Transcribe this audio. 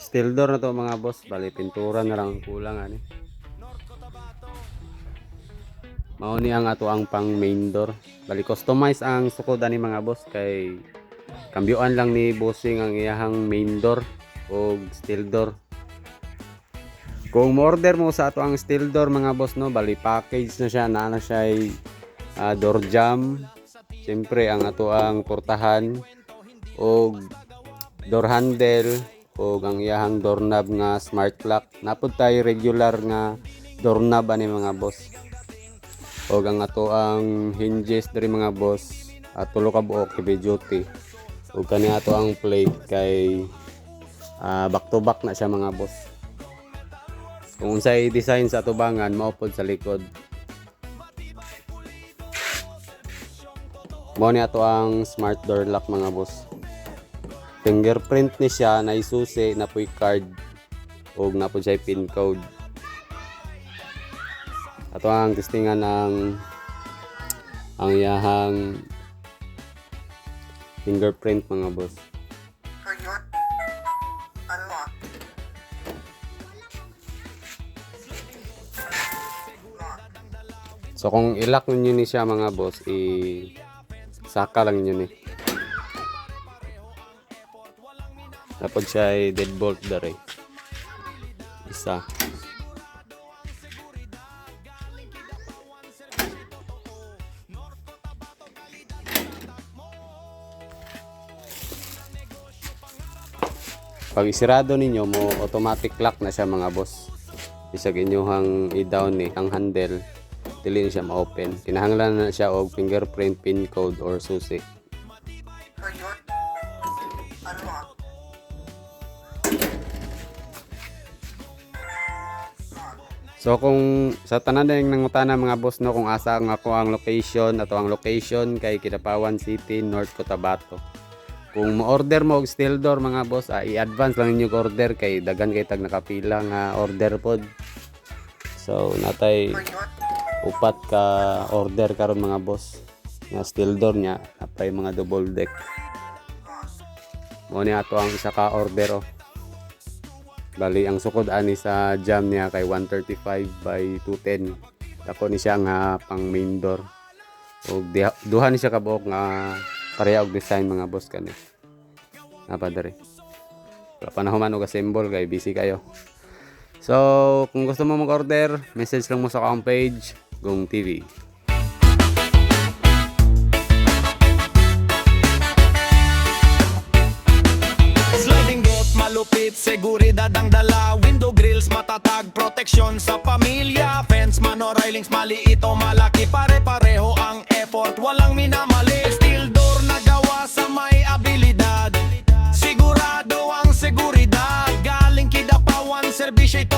Steel door na to mga boss. Bali pintura na lang ang kulang ani. Mao ni ang ato ang pang main door. Bali customize ang sukod ani mga boss kay kambyoan lang ni bossing ang iyahang main door o steel door. Kung order mo sa ato ang steel door mga boss no, bali package na siya, na siya ay door jamb. Siyempre ang ato ang portahan o door handle o ang iyahang doorknob nga smart lock. Napod tayo regular nga doorknob ani mga boss. O ang ato ang hinges diri mga boss, tulo ka buok heavy duty. O kani ato ang plate kay back to back na siya mga boss. Kung unsay design sa tubangan maupod sa likod. Mao ni ato ang smart door lock mga boss. Fingerprint ni siya, na isusi, na po'y card o na po siya pin code. Ato ang testingan ang iyahang fingerprint mga boss. So kung ilak ninyo ni siya mga boss, saka lang ninyo ni. Dapat siya ay deadbolt dari. Isa. Pag isirado ninyo mo, automatic lock na siya mga boss. Isag inyong i-down ni ang handle, dili na siya ma-open. Kinahanglan na siya og fingerprint, pin code or susi. So kung sa tanan ding nangutana mga boss no, kung asa ang ako ang location, ato ang location kay Kidapawan City, North Cotabato. Kung mo-order mo og steel door mga boss, i-advance lang ninyo order kay dagan kay tag nakapila nga order pod. So natay upat ka order karon mga boss nga steel door niya, apay mga double deck. Mo ni ato ang isa ka order oh. Bali ang sukod ani sa jam niya kay 135 by 210. Ako ni siya nga pang main door. Og duha ni siya ka buok nga pareha og design mga boss kani. Napadare. Wala pa na human og assemble kay busy kayo. So kung gusto mo mag-order, message lang mo sa akong page Gong TV. Malupit, seguridad ang dala. Window grills, matatag, proteksyon sa pamilya. Fence man o railings, maliit o malaki, pare-pareho ang effort, walang minamali. Steel door na gawa sa may abilidad, sigurado ang seguridad. Galing Kidapawan, serbisyo ito